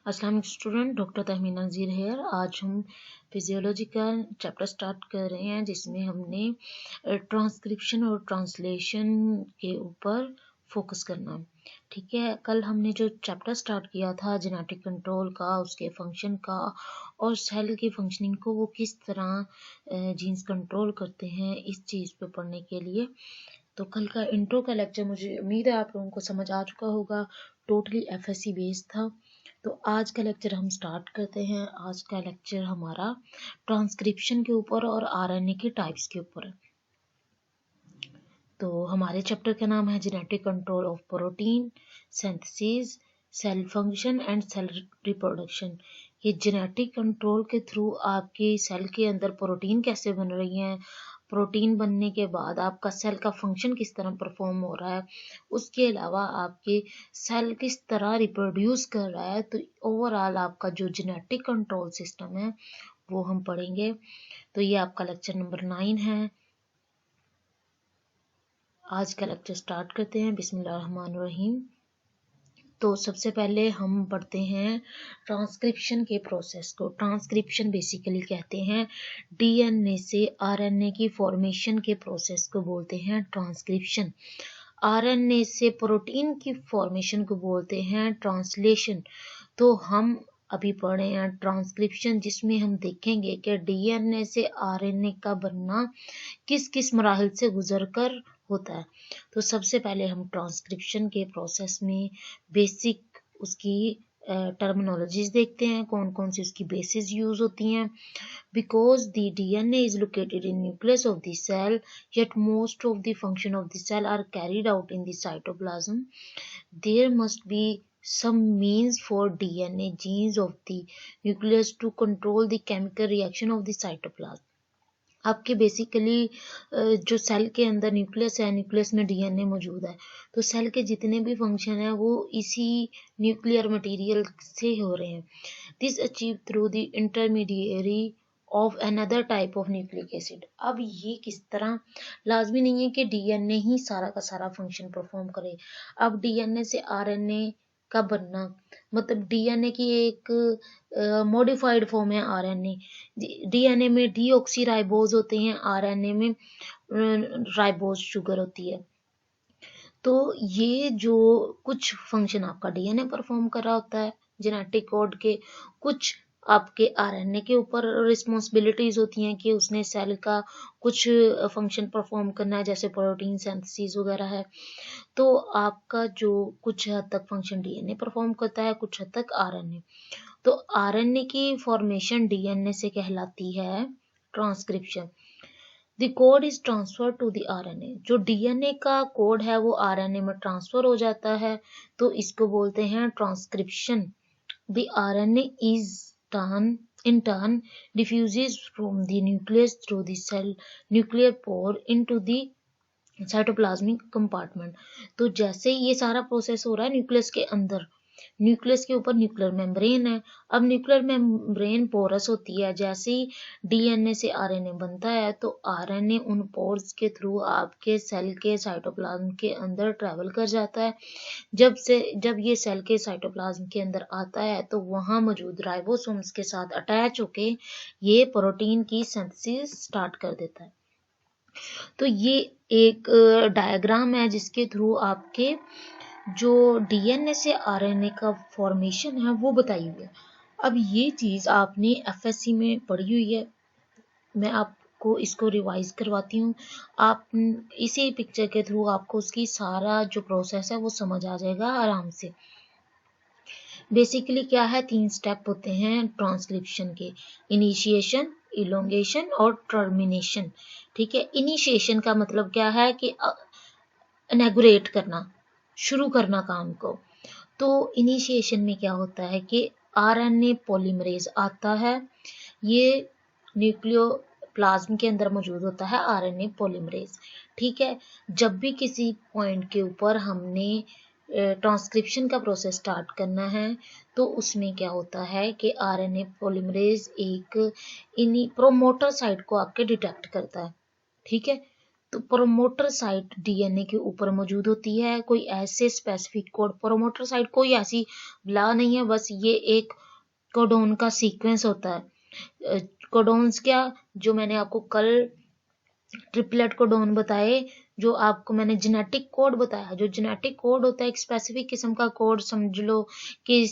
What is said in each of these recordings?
अस्सलाम वालेकुम student, doctor Tahmina नज़ीर hair. आज हम फिजियोलॉजी का चैप्टर स्टार्ट कर रहे हैं जिसमें हमने ट्रांसक्रिप्शन और ट्रांसलेशन के ऊपर फोकस करना है। ठीक है, कल हमने जो चैप्टर स्टार्ट किया था जेनेटिक कंट्रोल का, उसके फंक्शन का और सेल की फंक्शनिंग को वो किस तरह जीन्स कंट्रोल करते हैं, इस चीज़ पे पढ़ने के लिए तो कल का इंट्रो का लेक्चर मुझे उम्मीद है आप लोगों को समझ आ चुका होगा। टोटली एफएससी बेस्ड था। तो आज का लेक्चर हम स्टार्ट करते हैं। आज का लेक्चर हमारा ट्रांसक्रिप्शन के ऊपर और आरएनए के टाइप्स के ऊपर है। तो हमारे चैप्टर का नाम है genetic control of protein synthesis, cell function and cell reproduction. ये जेनेटिक कंट्रोल के थ्रू आपके सेल के अंदर प्रोटीन कैसे बन रही हैं, प्रोटीन बनने के बाद आपका सेल का फंक्शन किस तरह परफॉर्म हो रहा है, उसके अलावा आपके सेल किस तरह रिप्रोड्यूस कर रहा है। तो ओवरऑल आपका जो जेनेटिक कंट्रोल सिस्टम है वो हम पढ़ेंगे। तो ये आपका लेक्चर नंबर 9 है। आज का लेक्चर स्टार्ट करते हैं। बिस्मिल्लाहिर्रहमानिर्रहीम। तो सबसे पहले हम पढ़ते हैं ट्रांसक्रिप्शन के प्रोसेस को। ट्रांसक्रिप्शन बेसिकली कहते हैं डीएनए से आरएनए की फॉर्मेशन के प्रोसेस को बोलते हैं ट्रांसक्रिप्शन। आरएनए से प्रोटीन की फॉर्मेशन को बोलते हैं ट्रांसलेशन। तो हम अभी पढ़े हैं ट्रांसक्रिप्शन, जिसमें हम देखेंगे कि डीएनए से आरएनए का बनना किस किस मराहल से गुजरकर होता है। तो सबसे पहले हम ट्रांसक्रिप्शन के प्रोसेस में बेसिक उसकी टर्मिनोलॉजीज देखते हैं, कौन कौन सी उसकी बेसिस यूज होती हैं। Because the DNA is located in nucleus of the cell, yet most of the function of the cell are carried out in the cytoplasm. There must be some means for DNA genes of the nucleus to control the chemical reaction of the cytoplasm. आपके basically जो cell के अंदर nucleus है, nucleus में DNA मौजूद है, तो cell के जितने भी फंक्शन है वो इसी न्यूक्लियर मटेरियल से हो रहे हैं। This achieve through the intermediary of another type of nucleic acid. अब ये किस तरह, लाजमी नहीं है कि डीएनए ही सारा का सारा फंक्शन परफॉर्म करे। अब डीएनए से आरएनए का बनना मतलब डीएनए की एक मॉडिफाइड फॉर्म है आरएनए। डीएनए में डीऑक्सीराइबोज होते हैं, आरएनए में राइबोज शुगर होती है। तो ये जो कुछ फंक्शन आपका डीएनए परफॉर्म कर रहा होता है जेनेटिक कोड के, कुछ आपके आरएनए के ऊपर रिस्पॉन्सिबिलिटीज होती हैं कि उसने सेल का कुछ फंक्शन परफॉर्म करना है, जैसे प्रोटीन सिंथेसिस वगैरह है। तो आपका जो कुछ हद तक फंक्शन डीएनए परफॉर्म करता है, कुछ हद तक आरएनए। तो आरएनए की फॉर्मेशन डीएनए से कहलाती है transcription. The code is transfer to the RNA. जो डीएनए का कोड है वो आरएनए में ट्रांसफर हो जाता है, तो इसको बोलते हैं transcription. The RNA is turn in turn diffuses from the nucleus through the cell nuclear pore into the cytoplasmic compartment. तो जैसे ये सारा प्रोसेस हो रहा है न्यूक्लियस के अंदर, न्यूक्लियस के ऊपर न्यूक्लियर मेम्ब्रेन है। अब न्यूक्लियर मेम्ब्रेन पोरस होती है। जैसे ही डीएनए से आरएनए बनता है तो आरएनए उन पोर्स के थ्रू आपके सेल के साइटोप्लाज्म के अंदर ट्रेवल कर जाता है। जब ये सेल के साइटोप्लाज्म के अंदर आता है तो वहां मौजूद राइबोसोम्स के साथ अटैच होके ये प्रोटीन की सिंथेसिस स्टार्ट कर देता है। तो ये एक डायग्राम है जिसके थ्रू आपके जो डीएनए से आरएनए का फॉर्मेशन है वो बताई हुई है। अब ये चीज आपने एफएससी में पढ़ी हुई है, मैं आपको इसको रिवाइज करवाती हूँ। आप इसी पिक्चर के थ्रू आपको उसकी सारा जो प्रोसेस है वो समझ आ जाएगा आराम से। बेसिकली क्या है, 3 स्टेप होते हैं ट्रांसक्रिप्शन के, इनिशिएशन, इलोंगेशन और टर्मिनेशन। ठीक है, इनिशिएशन का मतलब क्या है कि इनैगुरेट करना, शुरू करना काम को। तो इनिशिएशन में क्या होता है कि आरएनए पॉलीमरेज आता है। ये न्यूक्लियोप्लाज्म के अंदर मौजूद होता है आरएनए पॉलीमरेज। ठीक है, जब भी किसी पॉइंट के ऊपर हमने ट्रांसक्रिप्शन का प्रोसेस स्टार्ट करना है तो उसमें क्या होता है कि आरएनए पॉलीमरेज एक प्रोमोटर साइट को आपके डिटेक्ट करता है। ठीक है, तो प्रोमोटर साइट डीएनए के ऊपर मौजूद होती है। कोई ऐसे स्पेसिफिक कोड, प्रोमोटर साइट कोई ऐसी ला नहीं है, बस ये एक कोडोन का सीक्वेंस होता है। कोडोन्स क्या, जो मैंने आपको कल ट्रिपलेट कोडोन बताए, जो आपको मैंने जेनेटिक कोड बताया, जो जेनेटिक कोड होता है एक स्पेसिफिक किस्म का कोड, समझ लो कि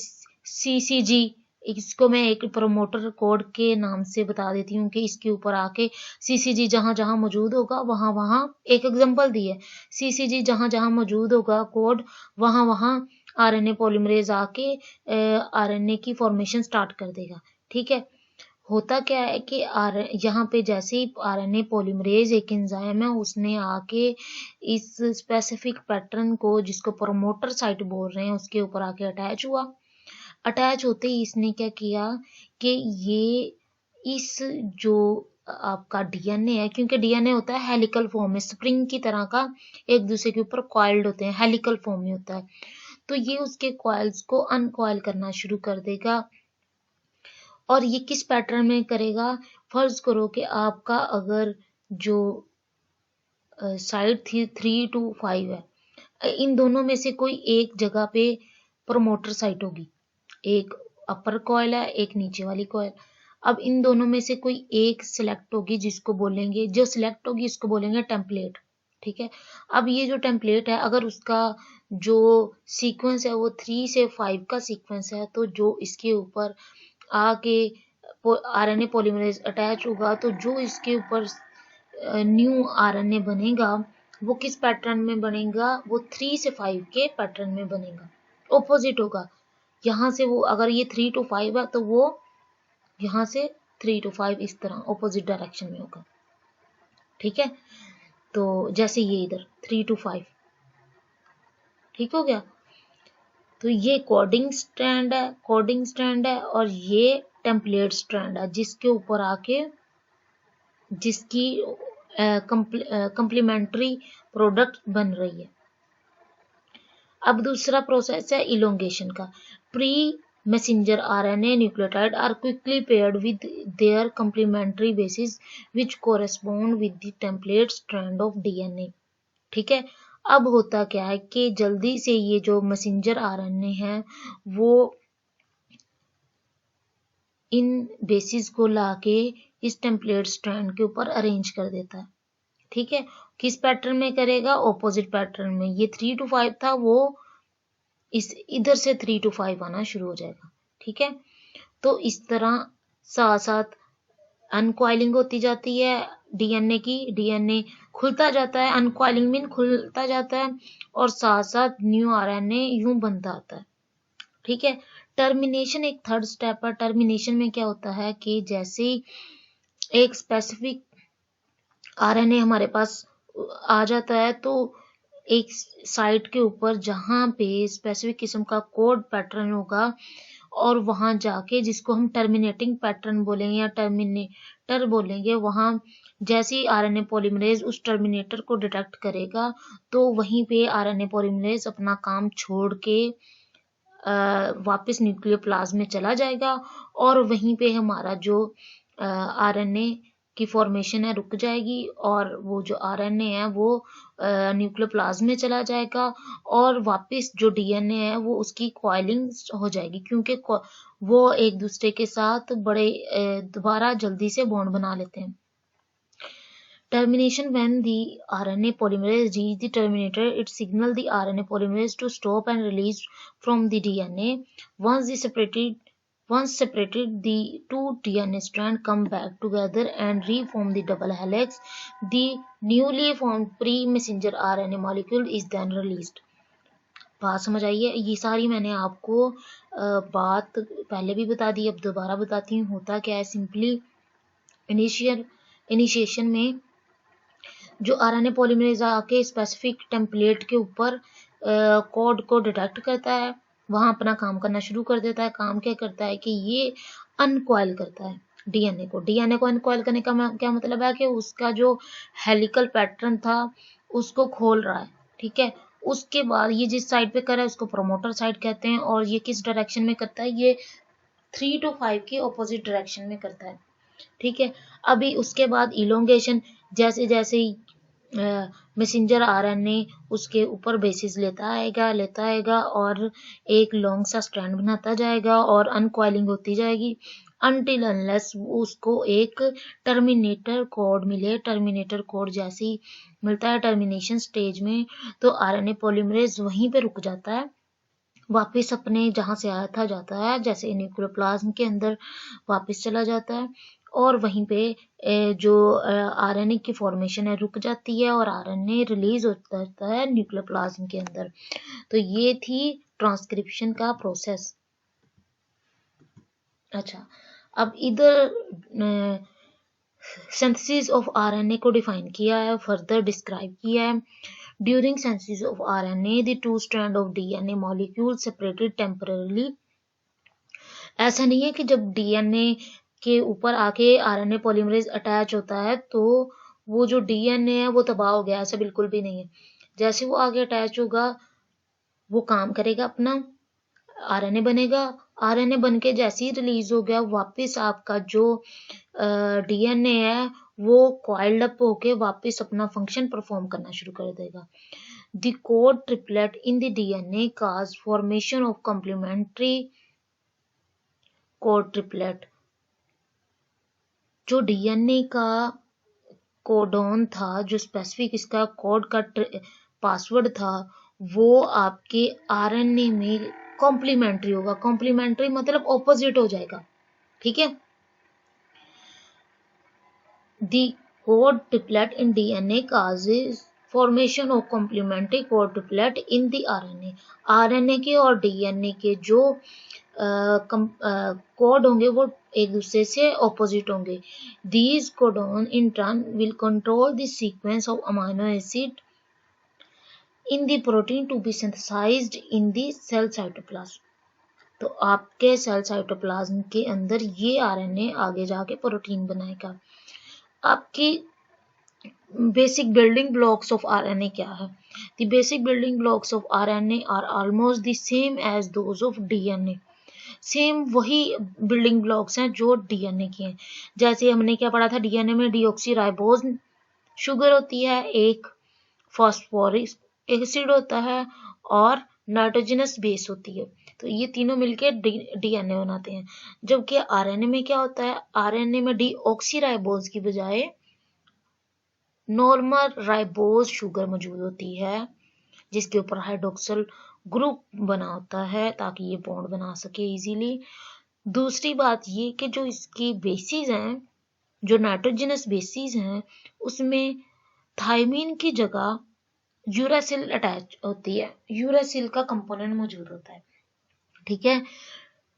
CCG, इसको मैं एक प्रोमोटर कोड के नाम से बता देती हूँ कि इसके ऊपर आके CCG जहां जहां मौजूद होगा वहां वहां, एक एग्जांपल दी है, CCG जहां जहां मौजूद होगा कोड, वहां वहां RNA पॉलीमरेज आके RNA की फॉर्मेशन स्टार्ट कर देगा। ठीक है, होता क्या है कि यहाँ पे जैसे ही RNA पॉलीमरेज एक एंजाइम है, उसने आके इस स्पेसिफिक पैटर्न को, जिसको प्रोमोटर साइट बोल रहे हैं, उसके ऊपर आके अटैच हुआ। अटैच होते ही इसने क्या किया कि ये इस जो आपका डीएनए है, क्योंकि डीएनए होता है हेलिकल फॉर्म में, स्प्रिंग की तरह का, एक दूसरे के ऊपर कॉइल्ड होते हैं, हेलिकल फॉर्म में होता है, तो ये उसके कॉइल्स को अनकॉइल करना शुरू कर देगा। और ये किस पैटर्न में करेगा, फर्ज करो कि आपका अगर जो साइड थी 3 to 5 है, इन दोनों में से कोई एक जगह पे प्रोमोटर साइट होगी, एक अपर कॉइल है, एक नीचे वाली कॉइल। अब इन दोनों में से कोई एक सिलेक्ट होगी, जिसको बोलेंगे, जो सिलेक्ट होगी इसको बोलेंगे टेम्पलेट। ठीक है, अब ये जो टेम्पलेट है, अगर उसका जो सीक्वेंस है वो 3 से 5 का सीक्वेंस है, तो जो इसके ऊपर आके RNA पॉलीमरेज अटैच होगा, तो जो इसके ऊपर न्यू RNA बनेगा वो किस पैटर्न में बनेगा, वो 3 से 5 के पैटर्न में बनेगा, ऑपोजिट होगा। यहाँ से वो, अगर ये 3 to 5 है तो वो यहाँ से 3 to 5 इस तरह ऑपोजिट डायरेक्शन में होगा। ठीक है, तो जैसे ये इधर 3 to 5, ठीक हो गया। तो ये कोडिंग स्ट्रैंड है, कोडिंग स्ट्रैंड है, और ये टेम्पलेट स्ट्रैंड है, जिसके ऊपर आके जिसकी कंप्लीमेंट्री प्रोडक्ट बन रही है। अब दूसरा प्रोसेस है इलोंगेशन का। Pre messenger RNA nucleotide are quickly paired with their complementary bases which correspond with the template strand of DNA। ठीक है, अब होता क्या है कि जल्दी से ये जो मैसेंजर RNA है वो इन बेसिस को लाके इस टेम्पलेट स्ट्रैंड के ऊपर अरेंज कर देता है। ठीक है, किस पैटर्न में करेगा, ऑपोजिट पैटर्न में। ये 3 to 5 था, वो इस इधर से 3 to 5 आना शुरू हो जाएगा। ठीक है, तो इस तरह साथ साथ अनकॉइलिंग होती जाती है डीएनए की, डीएनए खुलता जाता है, अनकॉइलिंग मीन खुलता जाता है, और साथ साथ न्यू आरएनए यूं बनता आता है। ठीक है, टर्मिनेशन एक थर्ड स्टेप है। टर्मिनेशन में क्या होता है कि जैसे ही एक स्पेसिफिक आरएनए हमारे पास आ जाता है, तो एक साइट के ऊपर जहां पे स्पेसिफिक किस्म का कोड पैटर्न होगा, और वहां जाके जिसको हम टर्मिनेटिंग पैटर्न बोलेंगे या टर्मिनेटर बोलेंगे, वहां जैसे ही आरएनए पॉलीमरेज उस टर्मिनेटर को डिटेक्ट करेगा, तो वहीं पे आरएनए पॉलीमरेज अपना काम छोड़ के वापस न्यूक्लियोप्लाज्म में चला जाएगा, और वहीं पे हमारा जो आरएनए की फॉर्मेशन है रुक जाएगी, और वो जो आरएनए है वो न्यूक्लियोप्लाज्म में चला जाएगा, और वापस जो डीएनए है वो उसकी कॉइलिंग हो जाएगी, क्योंकि वो एक दूसरे के साथ बड़े दोबारा जल्दी से बॉन्ड बना लेते हैं। Termination: when the RNA polymerase reaches the terminator, it signals the RNA polymerase to stop and release from the DNA. Once separated, the two DNA strands come back together and reform the double helix. The newly formed pre-messenger RNA molecule is then released. बात समझ आई है? ये सारी मैंने आपको बात पहले भी बता दी, अब दोबारा बताती हूँ। होता क्या है, सिंपली इनिशिएशन में जो आरएनए पॉलीमरेज आके स्पेसिफिक टेम्पलेट के ऊपर कोड को डिटेक्ट करता है, वहां अपना काम करना शुरू कर देता है। काम क्या करता है कि ये अनकॉइल करता है डीएनए को। डीएनए को अनकॉइल करने का क्या मतलब है कि उसका जो हेलिकल पैटर्न था उसको खोल रहा है। ठीक है, उसके बाद ये जिस साइड पे कर रहा है उसको प्रोमोटर साइड कहते हैं, और ये किस डायरेक्शन में करता है, ये 3 to 5 के ऑपोजिट डायरेक्शन में करता है। ठीक है, अभी उसके बाद इलोंगेशन, जैसे जैसे मैसेंजर आरएनए उसके ऊपर बेसिस लेता आएगा और एक लॉन्ग सा स्ट्रैंड बनाता जाएगा और अनकॉइलिंग होती जाएगी अनटिल अनलेस उसको एक टर्मिनेटर कोड मिले। टर्मिनेटर कोड जैसे ही मिलता है टर्मिनेशन स्टेज में, तो आरएनए पॉलीमरेज वहीं पे रुक जाता है, वापस अपने जहां से आया था जाता है, जैसे न्यूक्लियोप्लाज्म के अंदर वापस चला जाता है और वहीं पे जो आरएनए की फॉर्मेशन है रुक जाती है और आरएनए रिलीज होता है न्यूक्लियोप्लाज्म के अंदर। तो ये थी ट्रांसक्रिप्शन का प्रोसेस। अच्छा, अब इधर सिंथेसिस ऑफ आरएनए को डिफाइन किया है, फर्दर डिस्क्राइब किया है। During synthesis of RNA the two strand of DNA molecule separated temporarily. ऐसा नहीं है कि जब डीएनए के ऊपर आके आरएनए पॉलीमरेज अटैच होता है तो वो जो डीएनए है वो तबाह हो गया, ऐसा बिल्कुल भी नहीं है। जैसे वो आगे अटैच होगा वो काम करेगा अपना, आरएनए बनेगा, आरएनए बन के जैसे ही रिलीज हो गया वापस आपका जो डीएनए है वो कॉइल्ड अप होके वापस अपना फंक्शन परफॉर्म करना शुरू कर देगा। The code triplet in the DNA cause formation of complementary code triplet. जो डीएनए का कोडॉन था, जो स्पेसिफिक इसका कोड का पासवर्ड था, वो आपके आरएनए में कॉम्प्लीमेंट्री होगा। कॉम्प्लीमेंट्री मतलब ऑपोजिट हो जाएगा, ठीक है। The code triplet in DNA causes formation of complementary code triplet in the RNA. RNA के और डीएनए के जो कोड होंगे वो एक दूसरे से ऑपोजिट होंगे। These codon in turn will control the sequence of amino acid in the protein to be synthesized in the cell cytoplasm। तो आपके सेल साइटोप्लाज्म के अंदर ये आरएनए आगे जाके प्रोटीन बनाएगा। आपकी basic building blocks of RNA क्या है? The basic building blocks of RNA are almost the same as those of DNA। Same वही बिल्डिंग ब्लॉक्स हैं जो डीएनए के हैं। जैसे हमने क्या पढ़ा था, डीएनए में डीऑक्सीराइबोज शुगर होती है, एक फॉस्फोरिक एसिड होता है और नाइट्रोजनस बेस होती है। तो ये तीनों मिलके डीएनए बनाते हैं। जबकि आरएनए में क्या होता है, आरएनए में डीऑक्सीराइबोज की बजाय नॉर्मल राइबोज शुगर मौजूद होती है, जिसके ऊपर हाइड्रोक्सिल ग्रुप बना होता है ताकि ये बॉन्ड बना सके इजीली। दूसरी बात ये कि जो इसकी बेसिस हैं, जो नाइट्रोजनस बेसिस हैं, उसमें थायमीन की जगह यूरासिल अटैच होती है, यूरासिल का कंपोनेंट मौजूद होता है, ठीक है।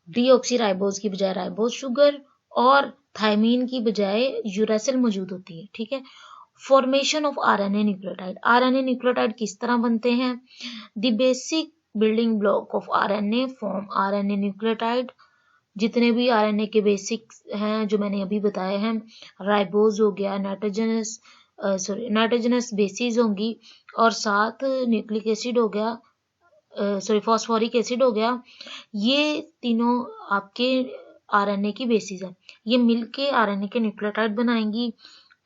डीऑक्सीराइबोज की बजाय राइबोज शुगर और थायमीन की बजाय यूरासिल मौजूद होती है, ठीक है। Formation of RNA nucleotide. RNA nucleotide किस तरह बनते हैं? The basic building block of RNA form RNA nucleotide. जितने भी आरएनए के बेसिक हैं जो मैंने अभी बताए हैं, राइबोज हो गया, नाइट्रोजनस बेसिस होंगी और साथ न्यूक्लिक एसिड हो गया, फॉस्फोरिक एसिड हो गया। ये तीनों आपके आरएनए की बेसिस है। ये मिलके आरएनए के न्यूक्लियोटाइड बनाएंगी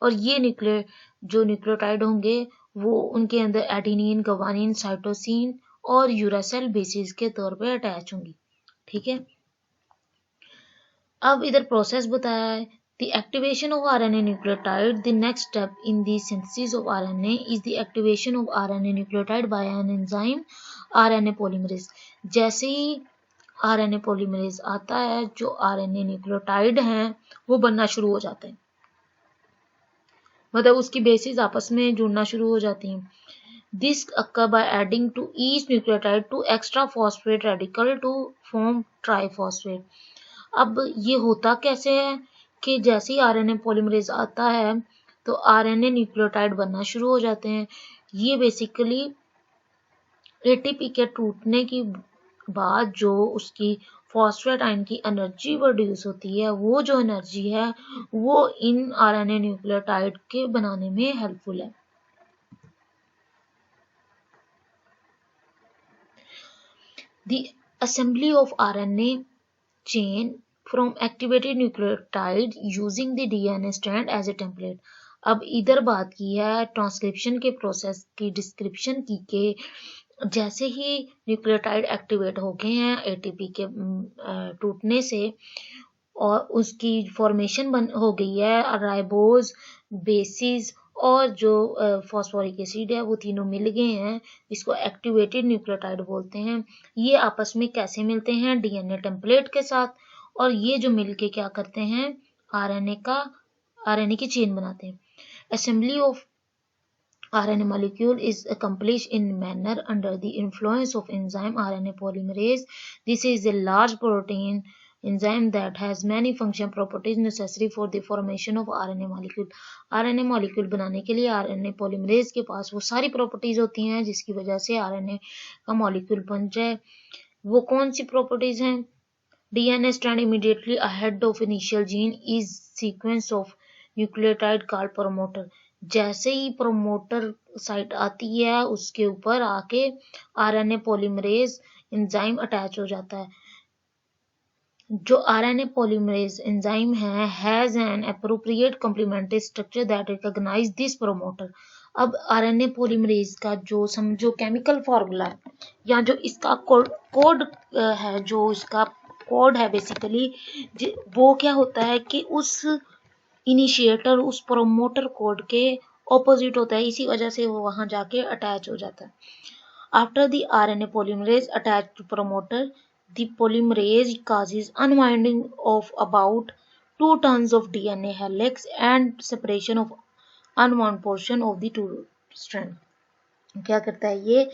और ये न्यूक्लियोटाइड होंगे वो उनके अंदर एडेनिन, ग्वानिन, साइटोसिन और यूरासिल बेसिस के तौर पे अटैच होंगी, ठीक है। अब इधर प्रोसेस बताया है। The activation of RNA nucleotide, the next step in the synthesis of RNA is the activation of RNA nucleotide by an enzyme RNA polymerase। जैसे ही RNA polymerase आता है, जो RNA nucleotide हैं वो बनना शुरू हो जाते हैं, मतलब उसकी बेसिस आपस में जुड़ना शुरू हो जाती हैं। This occur by adding to each nucleotide to extra phosphate radical to form triphosphate। अब ये होता कैसे है कि जैसे ही आरएनए पॉलीमरेज आता है तो आरएनए न्यूक्लियोटाइड बनना शुरू हो जाते हैं। ये बेसिकली एटीपी के टूटने की बाद जो उसकी फॉस्फेट आयन की एनर्जी प्रोड्यूस होती है, वो जो एनर्जी है वो इन आरएनए न्यूक्लियोटाइड के बनाने में हेल्पफुल है। The assembly of RNA chain from activated nucleotide using the DNA strand as a template। अब इधर बात की है ट्रांसक्रिप्शन के प्रोसेस की डिस्क्रिप्शन की के जैसे ही न्यूक्लियोटाइड एक्टिवेट हो गए हैं एटीपी के टूटने से और उसकी फॉर्मेशन हो गई है राइबोज बेसिस और जो फॉस्फोरिक एसिड है वो तीनों मिल गए हैं, इसको एक्टिवेटेड न्यूक्लियोटाइड बोलते हैं। ये आपस में कैसे मिलते हैं? डीएनए टेम्पलेट के साथ, और ये जो मिलके क्या करते हैं? आरएनए की चेन बनाते हैं। Assembly of RNA molecule is accomplished in manner under the influence of enzyme RNA polymerase. This is a large protein enzyme that has many function properties necessary for the formation of RNA molecule. RNA molecule बनाने के लिए RNA polymerase के पास वो सारी properties होती हैं जिसकी वजह से RNA का molecule बन जाए। वो कौन सी properties हैं? DNA strand immediately ahead of initial gene is sequence of nucleotide called promoter. जैसे ही प्रोमोटर साइट आती है उसके ऊपर आके आरएनए पॉलीमरेज एंजाइम अटैच हो जाता है। जो आरएनए पॉलीमरेज एंजाइम है has an appropriate complementary structure that recognise this promoter. अब आरएनए पॉलीमरेज का जो समझो केमिकल फॉर्मूला है या जो इसका कोड है, जो इसका कोड है बेसिकली, वो क्या होता है कि उस इनिशिएटर उस प्रोमोटर कोड के ऑपोजिट होता है, इसी वजह से वो वहां जाके अटैच हो जाता है। After the RNA polymerase attach to promoter, the polymerase causes unwinding of about 2 tons of DNA helix and separation of unwound portion of the two strand। क्या करता है ये?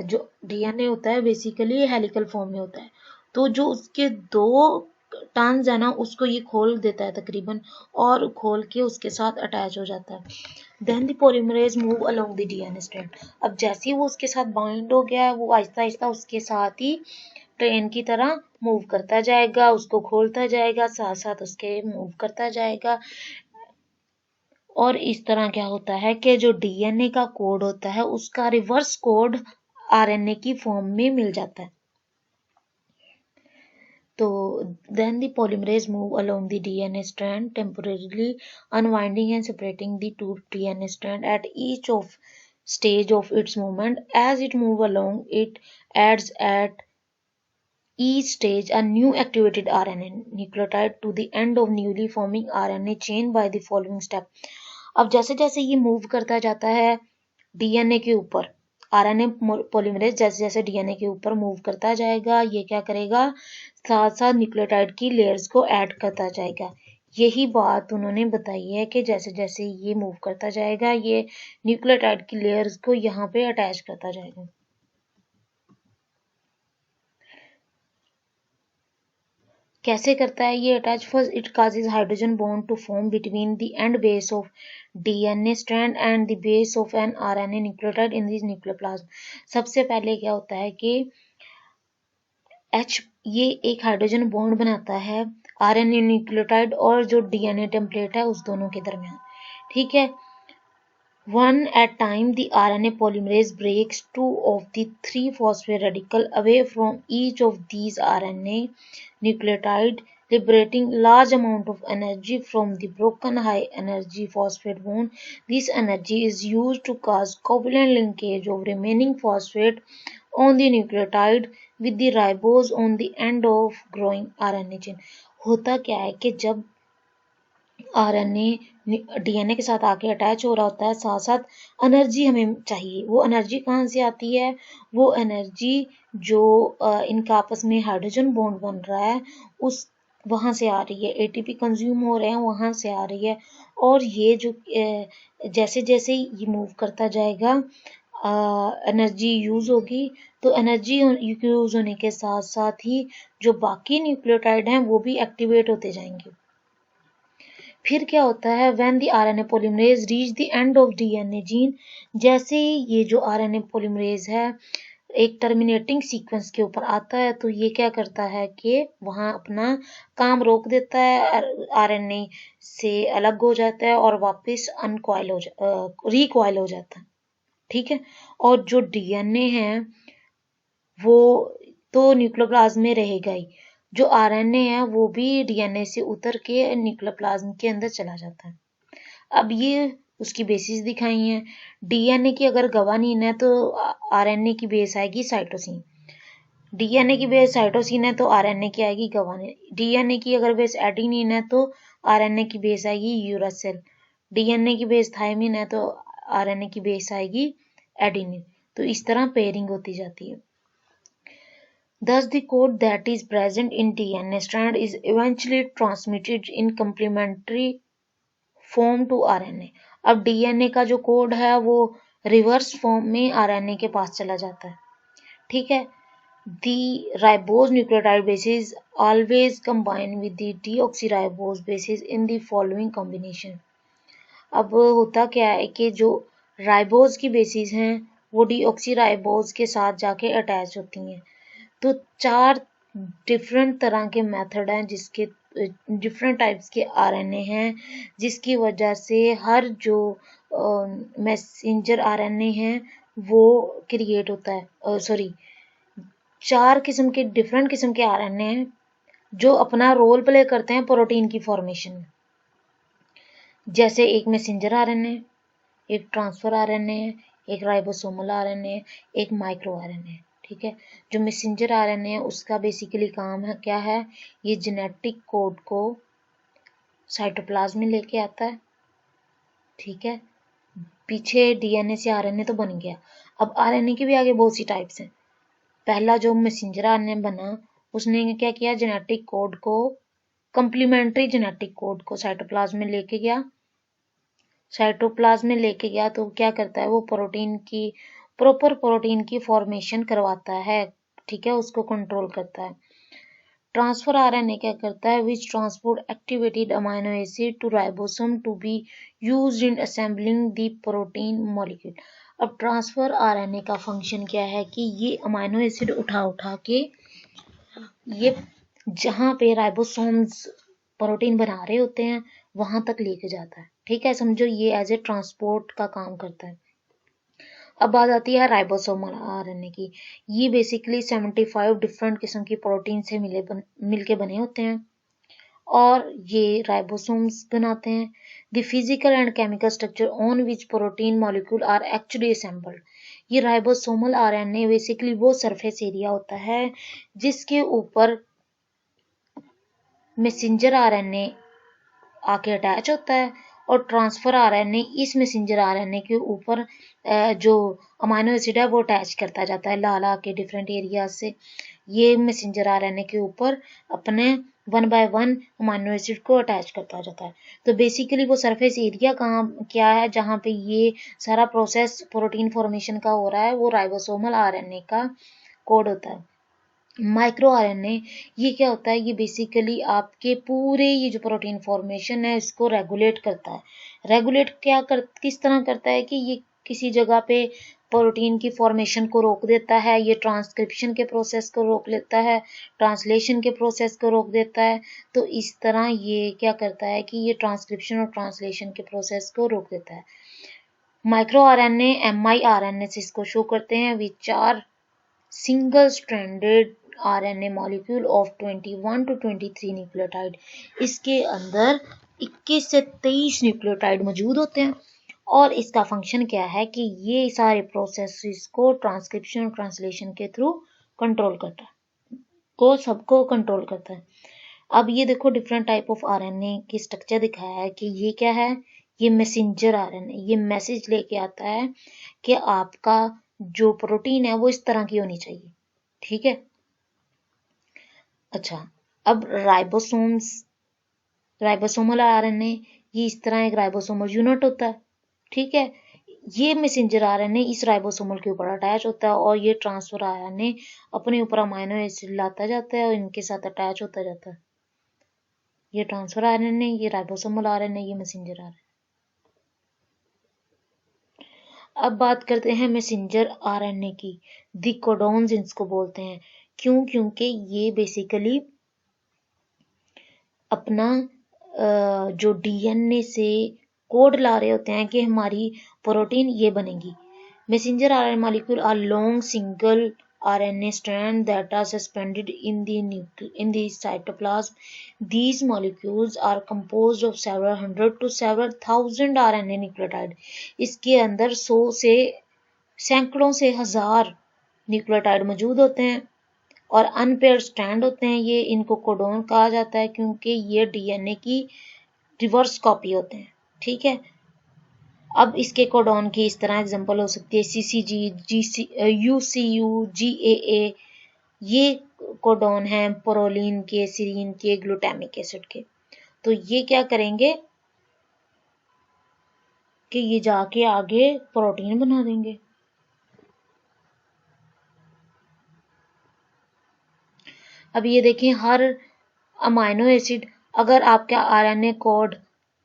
जो डीएनए होता है बेसिकली हेलिकल फॉर्म में होता है, तो जो उसके 2 टर्न्स है ना उसको ये खोल देता है तकरीबन, और खोल के उसके साथ अटैच हो जाता है। Then the polymerase move along the DNA strand. अब जैसे ही वो उसके साथ बाइंड हो गया है वो आहिस्ता आहिस्ता उसके साथ ही ट्रेन की तरह मूव करता जाएगा, उसको खोलता जाएगा, साथ साथ उसके मूव करता जाएगा। और इस तरह क्या होता है कि जो डीएनए का कोड होता है उसका रिवर्स कोड आरएनए की फॉर्म में मिल जाता है। तो then the polymerase move along the DNA strand, temporarily unwinding and separating the two DNA strand at each of stage of its movement. As it move along, it adds at each stage a new activated RNA nucleotide to the end of newly forming RNA chain by the following step. अब जैसे जैसे ये move करता जाता है DNA के ऊपर, RNA polymerase जैसे जैसे डीएनए के ऊपर मूव करता जाएगा, ये क्या करेगा? साथ साथ न्यूक्लियोटाइड की लेयर्स को ऐड करता जाएगा। यही बात उन्होंने बताई है कि जैसे जैसे ये मूव करता जाएगा ये न्यूक्लियोटाइड की लेयर्स को यहाँ पे अटैच करता जाएगा। कैसे करता है ये attach? First it causes hydrogen bond to form between the end base of DNA strand and the base of an RNA nucleotide in this nucleoplasm. सबसे पहले क्या होता है कि ये एक हाइड्रोजन बॉन्ड बनाता है आरएनए न्यूक्लियोटाइड और जो डीएनए टेम्पलेट है उस दोनों के दरमियान, ठीक है। One at time, the RNA polymerase breaks 2 of the 3 phosphate radicals away from each of these RNA nucleotide, liberating large amount of energy from the broken high energy phosphate bond. This energy is used to cause covalent linkage of remaining phosphate on the nucleotide with the ribose on the end of growing RNA chain। होता क्या है कि जब RNA DNA के साथ आके attach हो रहा होता है, साथ साथ एनर्जी हमें चाहिए। वो एनर्जी कहाँ से आती है? वो एनर्जी जो इनका आपस में हाइड्रोजन बॉन्ड बन रहा है उस वहां से आ रही है, एटीपी कंज्यूम हो रहे हैं वहां से आ रही है। और ये जो जैसे जैसे ये मूव करता जाएगा एनर्जी यूज होगी, तो एनर्जी यूज होने के साथ साथ ही जो बाकी न्यूक्लियोटाइड हैं वो भी एक्टिवेट होते जाएंगे। फिर क्या होता है? When the RNA polymerase reach the end of DNA gene, जैसे ये जो आरएनए पॉलीमरेज है एक टर्मिनेटिंग सीक्वेंस के ऊपर आता है तो ये क्या करता है कि वहां अपना काम रोक देता है, आरएनए से अलग हो जाता है और वापस अनकॉइल हो रिकॉइल हो जाता है, ठीक है। और जो डीएनए है वो तो न्यूक्लियोप्लाज्म में रहेगा ही, जो आरएनए है वो भी डीएनए से उतर के न्यूक्लियोप्लाज्म के अंदर चला जाता है। अब ये उसकी बेसिस दिखाई हैं। डीएनए की अगर गवानीन है तो आरएनए की बेस आएगी साइटोसिन। डीएनए की बेस साइटोसिन है तो आरएनए की आएगी गवानीन। डीएनए की अगर बेस एडेनिन है तो आरएनए की बेस आएगी यूरासिल। डीएनए की बेस थायमिन है तो आरएनए की बेस आएगी एडेनिन। तो इस तरह पेयरिंग होती जाती है। Thus, the code that is present in DNA strand is eventually transmitted in complementary form to RNA. अब DNA का जो कोड है वो रिवर्स फॉर्म में RNA के पास चला जाता है, ठीक है। The ribose nucleotide bases always combine with the deoxyribose bases in the following combination. अब होता क्या है कि जो राइबोज की बेसिस हैं वो डीऑक्सीराइबोज के साथ जाके अटैच होती हैं। तो 4 डिफरेंट तरह के मेथड हैं, जिसके डिफरेंट टाइप्स के आरएनए हैं, जिसकी वजह से हर जो मैसेंजर आरएनए हैं वो क्रिएट होता है। 4 किस्म के डिफरेंट किस्म के आरएनए हैं जो अपना रोल प्ले करते हैं प्रोटीन की फॉर्मेशन में। जैसे एक मैसेंजर आरएनए, एक ट्रांसफर आरएनए, एक राइबोसोमल आरएनए, एक माइक्रो आरएनए, ठीक है। जो मैसेंजर आरएनए है उसका बेसिकली काम है क्या है, ये जेनेटिक कोड को साइटोप्लाज्म में लेके आता है, ठीक है। पीछे डीएनए से आरएनए तो बन गया। अब आरएनए की भी आगे बहुत सी टाइप्स हैं। पहला जो मैसेंजर आरएनए बना उसने क्या किया, जेनेटिक कोड को, कंप्लीमेंट्री जेनेटिक कोड को साइटोप्लाज्म में लेके गया। साइटोप्लाज्म में लेके गया तो क्या करता है, वो प्रोटीन की प्रॉपर प्रोटीन की फॉर्मेशन करवाता है, ठीक है, उसको कंट्रोल करता है। ट्रांसफर आरएनए क्या करता है, which transport activated amino acid to ribosome to be used in assembling the protein molecule. अब ट्रांसफर आरएनए का फंक्शन क्या है कि ये अमाइनो एसिड उठा के ये जहां पे राइबोसोम्स प्रोटीन बना रहे होते हैं वहां तक लेके जाता है, ठीक है। समझो ये एज ए ट्रांसपोर्ट का काम करता है। अब बात आती है राइबोसोमल आरएनए की। ये बेसिकली 75 डिफरेंट किस्म की प्रोटीन से मिलके बने होते हैं और ये राइबोसोम्स बनाते हैं। The physical and chemical structure on which protein molecule are actually assembled. ये राइबोसोमल आरएनए बेसिकली वो सरफेस एरिया होता है जिसके ऊपर मैसेंजर आरएनए आके अटैच होता है और ट्रांसफर आरएनए इस मैसेंजर आरएनए के ऊपर जो अमाइनो एसिड है वो अटैच करता जाता है ला ला के डिफरेंट एरिया से। ये मैसेंजर आरएनए के ऊपर अपने 1 बाय 1 अमाइनो एसिड को अटैच करता जाता है। तो बेसिकली वो सरफेस एरिया कहाँ क्या है जहाँ पे ये सारा प्रोसेस प्रोटीन फॉर्मेशन का हो रहा है, वो राइबोसोमल आरएनए का कोड होता है। माइक्रो आरएनए ये क्या होता है, ये बेसिकली आपके पूरे ये जो प्रोटीन फॉर्मेशन है इसको रेगुलेट करता है। रेगुलेट किस तरह करता है कि ये किसी जगह पे प्रोटीन की फॉर्मेशन को रोक देता है, ये ट्रांसक्रिप्शन के प्रोसेस को रोक लेता है, ट्रांसलेशन के प्रोसेस को रोक देता है। तो इस तरह ये क्या करता है कि ये ट्रांसक्रिप्शन और ट्रांसलेशन के प्रोसेस को रोक देता है। माइक्रो आरएनए mRNA से इसको शो करते हैं, which are single stranded RNA molecule of 21 to 23 nucleotide. इसके अंदर 21 से 23 न्यूक्लियोटाइड मौजूद होते हैं और इसका फंक्शन क्या है कि ये सारे प्रोसेसेस को ट्रांसक्रिप्शन और ट्रांसलेशन के थ्रू कंट्रोल करता है, को सबको कंट्रोल करता है। अब ये देखो डिफरेंट टाइप ऑफ आरएनए की स्ट्रक्चर दिखाया है कि ये क्या है, ये मैसेंजर आरएनए, ये मैसेज लेके आता है कि आपका जो प्रोटीन है वो इस तरह की होनी चाहिए, ठीक है। अच्छा, अब राइबोसोमल आरएनए ये इस तरह एक राइबोसोमल यूनिट होता है, ठीक है। ये मैसेंजर आरएनए इस राइबोसोमल के ऊपर अटैच होता है और ये ट्रांसफर आरएनए अपने ऊपर अमाइनो एसिड लाता जाता है और इनके साथ अटैच होता जाता है। ये ट्रांसफर आरएनए, ये राइबोसोमल आरएनए, ये मैसेंजर आरएनए। अब बात करते हैं मैसेंजर आरएनए की। द कोडॉन्स इसको बोलते हैं, क्यों, क्योंकि ये बेसिकली अपना जो डीएनए से कोड ला रहे होते हैं कि हमारी प्रोटीन ये बनेगी। Messenger RNA molecule are long single RNA strand that are suspended in the cytoplasm. These molecules are composed of several hundred to several thousand RNA nucleotide. इसके अंदर 100 से सैकड़ों से हजार न्यूक्लियोटाइड मौजूद होते हैं और अनपेयर्ड स्ट्रैंड होते हैं। ये इनको कोडोन कहा जाता है क्योंकि ये डीएनए की रिवर्स कॉपी होते हैं। ठीक है, अब इसके कोडोन की इस तरह एग्जांपल हो सकती है CCG, UCU, GAA। ये कोडोन हैं प्रोलीन के, सीरीन के, ग्लूटामिक एसिड के। तो ये क्या करेंगे कि ये जाके आगे प्रोटीन बना देंगे। अब ये देखें, हर अमाइनो एसिड, अगर आपका RNA कोड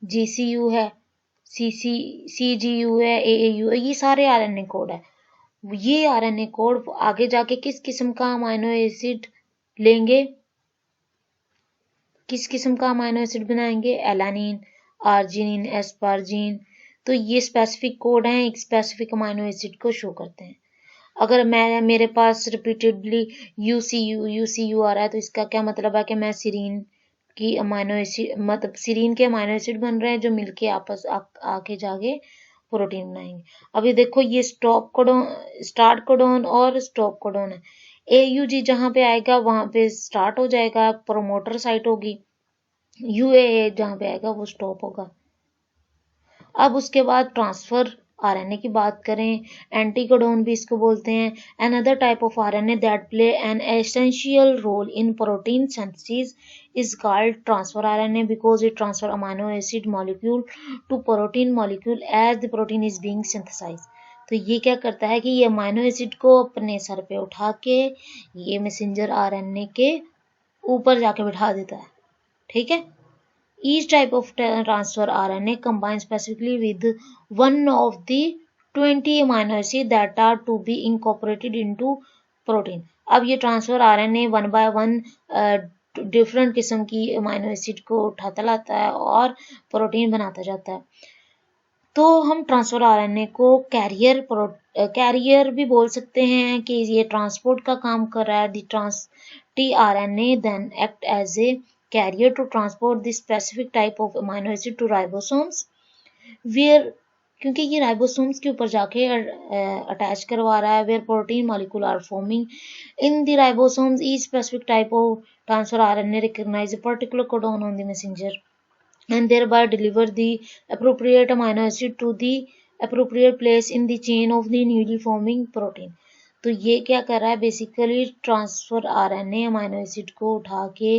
GCU है, CGU है, AAU है, ये सारे RNA कोड है। ये RNA कोड आगे जाके किस किस्म का अमाइनो एसिड लेंगे, किस किस्म का अमाइनो एसिड बनाएंगे? Alanine, arginine, asparagine. तो ये स्पेसिफिक कोड हैं, एक स्पेसिफिक अमाइनो एसिड को शो करते हैं। अगर मेरे पास रिपीटेडली UCU आ रहा है तो इसका क्या मतलब है कि मैं सीरीन की अमाइनो एसिड, मतलब सीरीन के अमाइनो एसिड बन रहे हैं जो मिलके आपस आके जाके प्रोटीन बनाएंगे। अभी देखो, ये स्टार्ट कोडोन और स्टॉप कोडोन है। AUG जहां पे आएगा वहां पे स्टार्ट हो जाएगा, प्रोमोटर साइट होगी। UAA जहां पे आएगा वो स्टॉप होगा। अब उसके बाद ट्रांसफर RNA की बात करें, एंटीकोडोन भी इसको बोलते हैं। Another type of RNA that play an essential role in protein synthesis is called transfer RNA because it transfer amino acid molecule to protein molecule as the protein is being synthesised. तो ये क्या करता है कि ये amino acid को अपने sir पे उठा के ये मैसेंजर RNA के ऊपर जाके बिठा देता है। ठीक है, each type of transfer RNA combines specifically with one of the 20 amino acids that are to be incorporated into protein। अब ये transfer RNA one by one different किस्म की अमाइनो एसिड को उठाता लाता है और प्रोटीन बनाता जाता है। तो हम ट्रांसफर RNA को कैरियर भी बोल सकते हैं कि ये ट्रांसपोर्ट का काम कर रहा है। tRNA then act as a carrier to transport the specific type of amino acid to ribosomes where, क्योंकि ये राइबोसोम्स के ऊपर जाके अटैच करवा रहा है, where protein molecule are forming in the ribosomes, each specific type of transfer RNA recognize a particular codon on the messenger and thereby deliver the appropriate amino acid to the appropriate place in the chain of the newly forming protein। तो ये क्या कर रहा है, basically transfer RNA amino acid को उठा के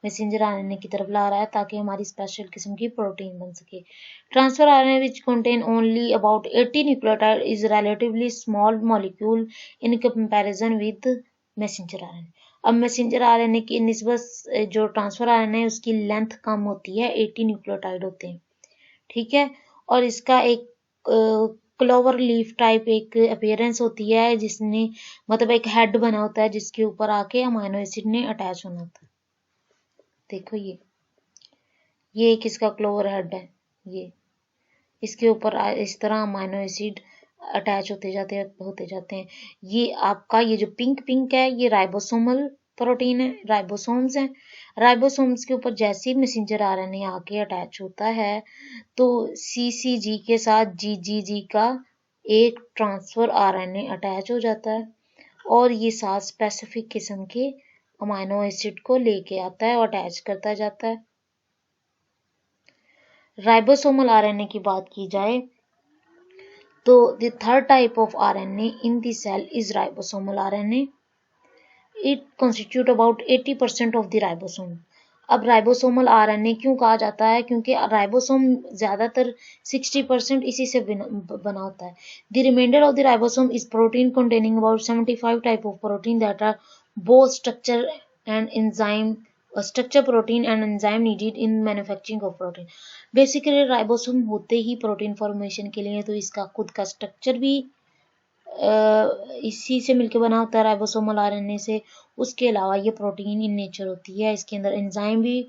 messenger RNA की तरफ ला रहा है ताकि हमारी स्पेशल किस्म की प्रोटीन बन सके। Transfer RNA which contain only about 80 nucleotide is relatively small molecule in comparison with messenger RNA। अब मैसेंजर RNA की निस्बत जो ट्रांसफर RNA है उसकी लेंथ कम होती है, 80 न्यूक्लियोटाइड होते हैं। ठीक है, और इसका एक क्लोवर लीफ टाइप एक अपीयरेंस होती है, जिसने मतलब एक हेड बना होता है जिसके ऊपर आके अमाइनो एसिड ने अटैच होना होता है। देखो ये किसका क्लोवर हेड है, ये इसके ऊपर इस तरह अमाइनो एसिड अटैच होते जाते हैं। ये आपका ये जो पिंक पिंक है ये राइबोसोमल प्रोटीन है, राइबोसोम्स हैं। राइबोसोम्स के ऊपर जैसे ही मैसेंजर RNA आके अटैच होता है तो CCG के साथ GGG का एक ट्रांसफर RNA अटैच हो जाता है और ये सात स्पेसिफिक किस्म के अमाइनो एसिड को लेके आता है और अटैच करता जाता है। राइबोसोमल RNA की बात की जाए तो the third type of RNA in the cell is ribosomal RNA. It constitute about 80% of the ribosome। अब राइबोसोमल RNA क्यों कहा जाता है, क्योंकि राइबोसोम ज्यादातर 60% इसी से बना होता है। The remainder of the ribosome is protein containing about 75 type of protein that are both structure protein and enzyme needed in manufacturing of protein। Basically ribosome होते ही प्रोटीन फॉर्मेशन के लिए, तो इसका खुद का स्ट्रक्चर भी इसी से मिलकर बना होता है राइबोसोमल RNA से। उसके अलावा ये प्रोटीन इन नेचर होती है, इसके अंदर एंजाइम भी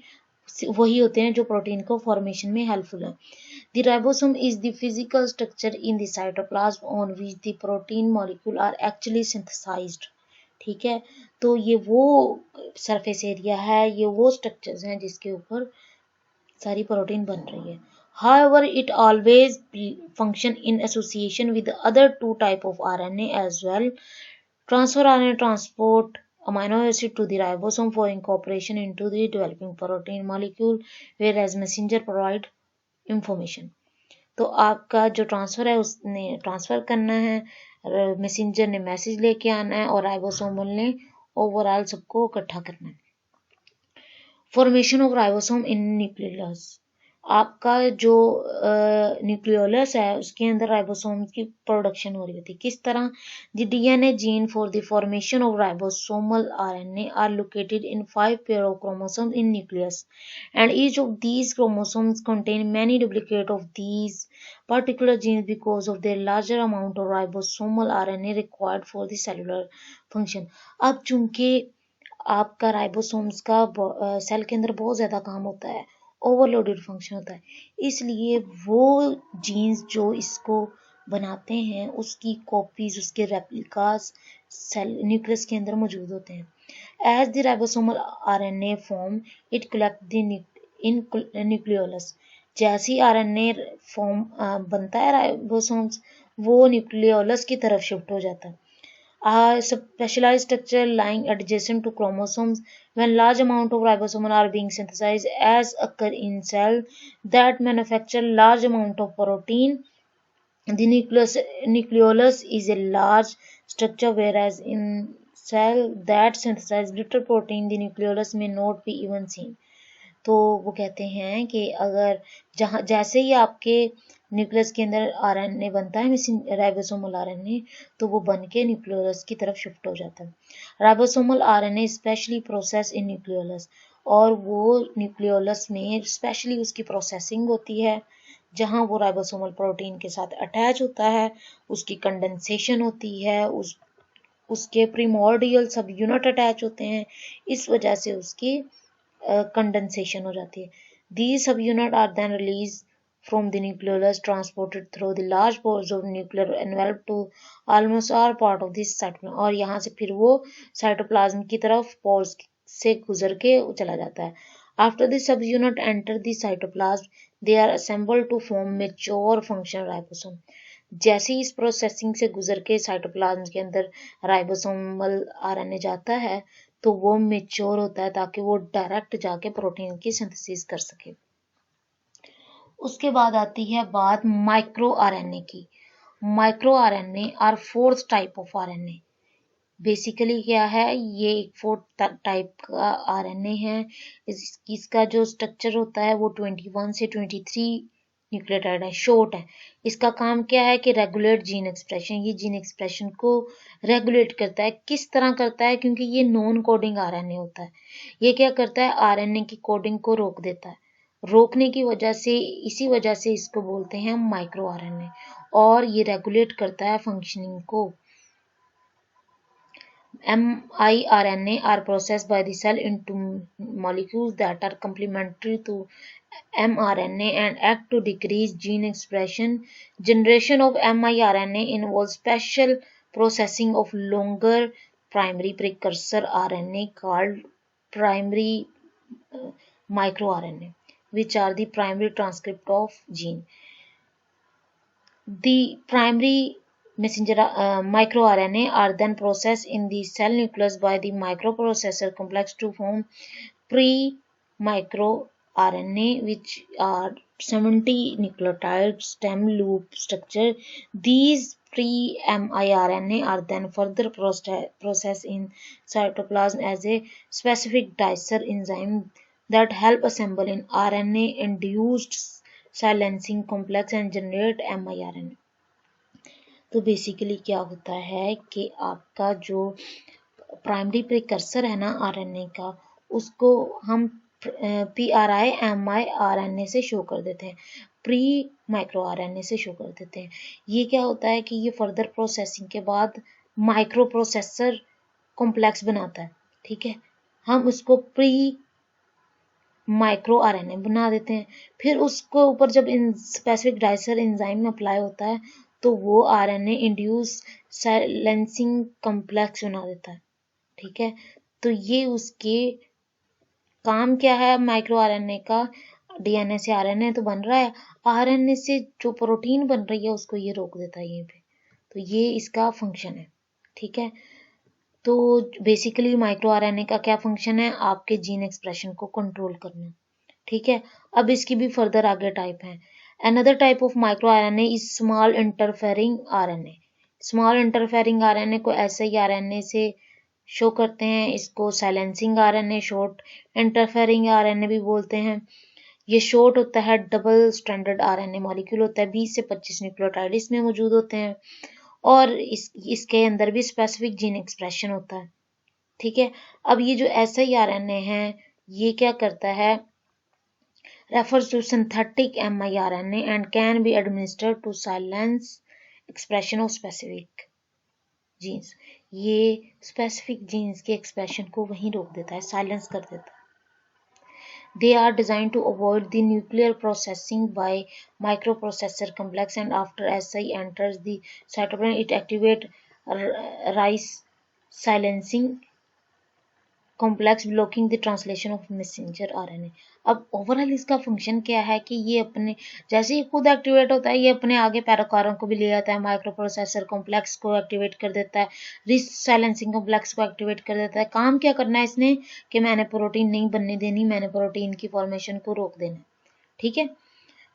वही होते हैं जो प्रोटीन को फॉर्मेशन में हेल्पफुल है। The ribosome is the physical structure in the cytoplasm on which the protein molecule are actually synthesized। ठीक है, तो ये वो सरफेस एरिया है, ये वो स्ट्रक्चर्स हैं जिसके ऊपर सारी प्रोटीन बन रही है. However, it always function in association with the other two type of RNA as well. Transfer RNA transport amino acid to the ribosome for incorporation into the developing protein molecule, whereas messenger provide information. तो आपका जो transfer है उसने transfer करना है, messenger ने message लेके आना है और राइबोसोमल ने ओवरऑल सबको इकट्ठा करना है. Formation of ribosome in nucleus. आपका जो न्यूक्लियोलस है उसके अंदर राइबोसोम की प्रोडक्शन हो रही होती है. किस तरह? The DNA gene for the formation of ribosomal RNA are located in 5 pair of chromosome in nucleus and each of these chromosomes contain many duplicate of these particular genes because of their larger amount of ribosomal RNA required for the cellular function. अब चूंकि आपका ribosomes का cell के अंदर बहुत ज़्यादा काम होता है, ओवरलोडेड फंक्शन होता है, इसलिए वो जीन्स जो इसको बनाते हैं उसकी कॉपीज, उसके रेप्लिकास सेल न्यूक्लियस के अंदर मौजूद होते हैं. As the ribosomal RNA form, it collect the in nucleolus. जैसी RNA फॉर्म बनता है राइबोसोम्स, वो न्यूक्लियोलस की तरफ शिफ्ट हो जाता है. A specialized structure lying adjacent to chromosomes when large amount of ribosomal are being synthesized as occur in cell that manufacture large amount of protein. The nucleolus is a large structure whereas in cell that synthesize little protein the nucleolus may not be even seen. तो वो कहते हैं कि अगर जहाँ जैसे ही आपके nucleus के अंदर आरएनए बनता है राइबोसोमल आरएनए, तो वो बन के न्यूक्लियोलस की तरफ शिफ्ट हो जाता है. Ribosomal RNA specially process in nucleolus, और वो न्यूक्लियोलस में स्पेशली उसकी प्रोसेसिंग होती है जहाँ वो राइबोसोमल प्रोटीन के साथ अटैच होता है, उसकी कंडेंसेशन होती है, उसके प्रीमोर्डियल सब यूनिट अटैच होते हैं, इस वजह से उसकी कंडेंसेशन हो जाती है. These subunits are then released from the nucleolus, transported through the large pores of nuclear envelope to almost all part of this cytoplasm, और यहाँ से फिर वो साइटोप्लाज्म की तरफ पोर्स से गुजर के चला जाता है. After the subunit enter the cytoplasm, they are assembled to form mature functional ribosome. जैसे ही इस प्रोसेसिंग से गुजर के साइटोप्लाज्म के अंदर राइबोसोमल आरएनए जाता है तो वो मेच्योर होता है ताकि वो डायरेक्ट जाके प्रोटीन की सिंथेसिस कर सके. उसके बाद आती है बात माइक्रो आरएनए की. Micro RNA are fourth type of RNA. Basically क्या है, ये एक फोर्थ टाइप का आरएनए है. इसका जो स्ट्रक्चर होता है वो 21 से 23 न्यूक्लियोटाइड है, शॉर्ट है. इसका काम क्या है कि रेगुलेट जीन एक्सप्रेशन. ये जीन एक्सप्रेशन को रेगुलेट करता है. किस तरह करता है? क्योंकि ये नॉन कोडिंग आरएनए होता है. ये क्या करता है? आरएनए की कोडिंग को रोक देता है. रोकने की वजह से, इसी वजह से इसको बोलते हैं माइक्रो आरएनए, और ये रेगुलेट करता है फंक्शनिंग को. miRNA are processed by the cell into molecules that are complementary to mRNA and act to decrease gene expression. Generation of miRNA involves special processing of longer primary precursor RNA called primary microRNA, which are the primary transcript of gene. The primary messenger microRNA are then processed in the cell nucleus by the microprocessor complex to form pre-microRNA, which are 70 nucleotide stem loop structure. These pre-miRNA are then further processed in cytoplasm as a specific dicer enzyme that help assemble in RNA-induced silencing complex and generate miRNA. तो basically क्या होता है कि आपका जो primary precursor है ना RNA का, उसको हम PRIMIRNA से शो कर देते हैं, प्री माइक्रो आरएनए से शो कर देते हैं. ये क्या होता है कि ये फर्दर प्रोसेसिंग के बाद माइक्रो प्रोसेसर कॉम्प्लेक्स बनाता है. ठीक है, हम उसको प्री माइक्रो आरएनए बना देते हैं. फिर उसको ऊपर जब in specific dicer enzyme apply होता है तो वो आरएनए इंड्यूस साइलेंसिंग कॉम्प्लेक्स बना देता है. ठीक है, तो ये उसके काम क्या है माइक्रो आरएनए का, डीएनए से आरएनए तो बन रहा है, आरएनए से जो प्रोटीन बन रही है उसको ये रोक देता है यहीं पे, तो ये इसका फंक्शन है। ठीक है, तो बेसिकली माइक्रो आरएनए का क्या फंक्शन है, आपके जीन एक्सप्रेशन को कंट्रोल करना। ठीक है, अब इसकी भी फर्दर आगे टाइप है। Another type of micro RNA is small interfering RNA. Small interfering RNA को ऐसे ही आरएनए से शो करते हैं, इसको silencing RNA, short interfering RNA भी बोलते हैं। ये शॉर्ट होता है, डबल स्ट्रैंडेड आरएनए मॉलिक्यूल होता है, 20 से 25 न्यूक्लियोटाइड इसमें मौजूद होते हैं, और इसके अंदर भी स्पेसिफिक जीन एक्सप्रेशन होता है। ठीक है, अब ये जो siRNA है ये क्या करता है, refers to synthetic miRNA and can be administered to silence expression of specific genes। ये स्पेसिफिक जीन्स के एक्सप्रेशन को वहीं रोक देता है, साइलेंस कर देता है। They are designed to avoid the nuclear processing by microprocessor complex, and after Si enters the cytoplasm it activates rice silencing complex blocking the translation of messenger RNA. अब ओवरऑल इसका फंक्शन क्या है कि ये अपने जैसे ही खुद एक्टिवेट होता है ये अपने आगे पैरोकारों को भी ले आता है, माइक्रो प्रोसेसर कॉम्प्लेक्स को एक्टिवेट कर देता है, रिस साइलेंसिंग कॉम्प्लेक्स को एक्टिवेट कर देता है। काम क्या करना है इसने कि मैंने प्रोटीन नहीं बनने देनी, मैंने प्रोटीन की फॉर्मेशन को रोक देना। ठीक है,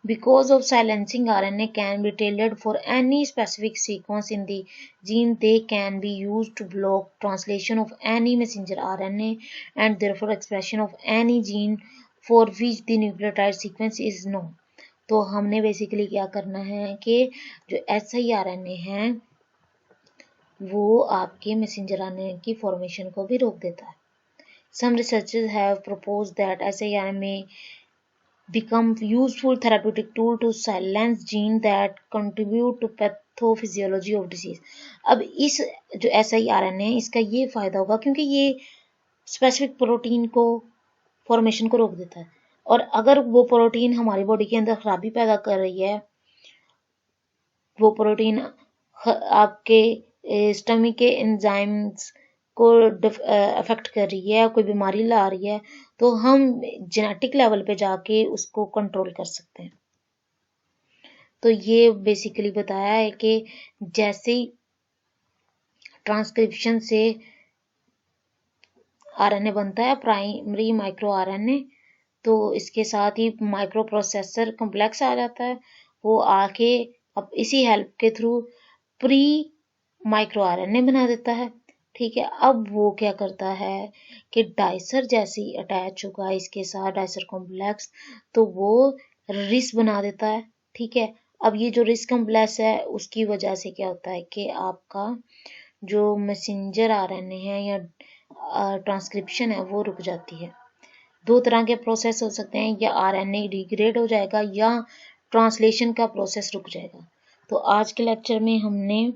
because of silencing RNA can be tailored for any specific sequence in the gene, they can be used to block translation of any messenger RNA and therefore expression of any gene for which the nucleotide sequence is known। तो हमने basically क्या करना है कि जो siRNA है वो आपके मैसेंजर आरएनए की फॉर्मेशन को भी रोक देता है। Some researchers have proposed that siRNA may become useful therapeutic tool to silence gene that contribute to pathophysiology of disease। अब इस जो siRNA है इसका ये फायदा होगा क्योंकि ये स्पेसिफिक प्रोटीन को फॉर्मेशन को रोक देता है, और अगर वो प्रोटीन हमारी बॉडी के अंदर खराबी पैदा कर रही है, वो प्रोटीन आपके स्टमक के एंजाइम्स को अफेक्ट कर रही है, कोई बीमारी ला रही है, तो हम जेनेटिक लेवल पे जाके उसको कंट्रोल कर सकते हैं। तो ये बेसिकली बताया है कि जैसे ट्रांसक्रिप्शन से आरएनए बनता है, प्राइमरी माइक्रो आरएनए, तो इसके साथ ही माइक्रो प्रोसेसर कॉम्प्लेक्स आ जाता है, वो आके अब इसी हेल्प के थ्रू प्री माइक्रो आरएनए बना देता है। ठीक है, अब वो क्या करता है कि डाइसर जैसी अटैच होगा इसके साथ डाइसर कॉम्प्लेक्स, तो वो रिस बना देता है। ठीक है, अब ये जो रिस कॉम्प्लेक्स है उसकी वजह से क्या होता है कि आपका जो मैसेंजर आरएनए है या ट्रांसक्रिप्शन है वो रुक जाती है। दो तरह के प्रोसेस हो सकते हैं, या आरएनए डिग्रेड हो जाएगा या ट्रांसलेशन का प्रोसेस रुक जाएगा। तो आज के लेक्चर में हमने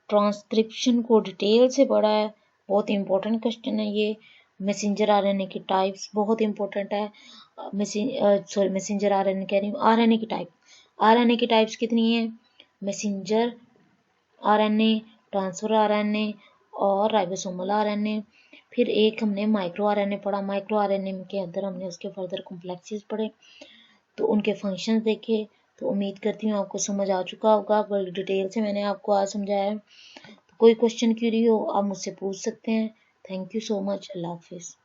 ट्रांसक्रिप्शन को डिटेल से पढ़ा है, बहुत इंपॉर्टेंट क्वेश्चन है ये। मैसेंजर आरएनए की टाइप्स बहुत इंपॉर्टेंट है, मैसेंजर आरएनए कह रही हूँ, आरएनए की टाइप। आरएनए की टाइप्स कितनी है, मैसेंजर आरएनए, ट्रांसफर आरएनए और राइबोसोमल आरएनए। फिर एक हमने माइक्रो आरएनए पढ़ा, माइक्रो आरएनए के अंदर हमने उसके फर्दर कॉम्प्लेक्सेस पढ़े, तो उनके फंक्शंस देखे। तो उम्मीद करती हूँ आपको समझ आ चुका होगा, बड़ी डिटेल से मैंने आपको आज समझाया है। तो कोई क्वेश्चन क्यूरी हो आप मुझसे पूछ सकते हैं। थैंक यू सो मच, अल्लाह हाफिज़।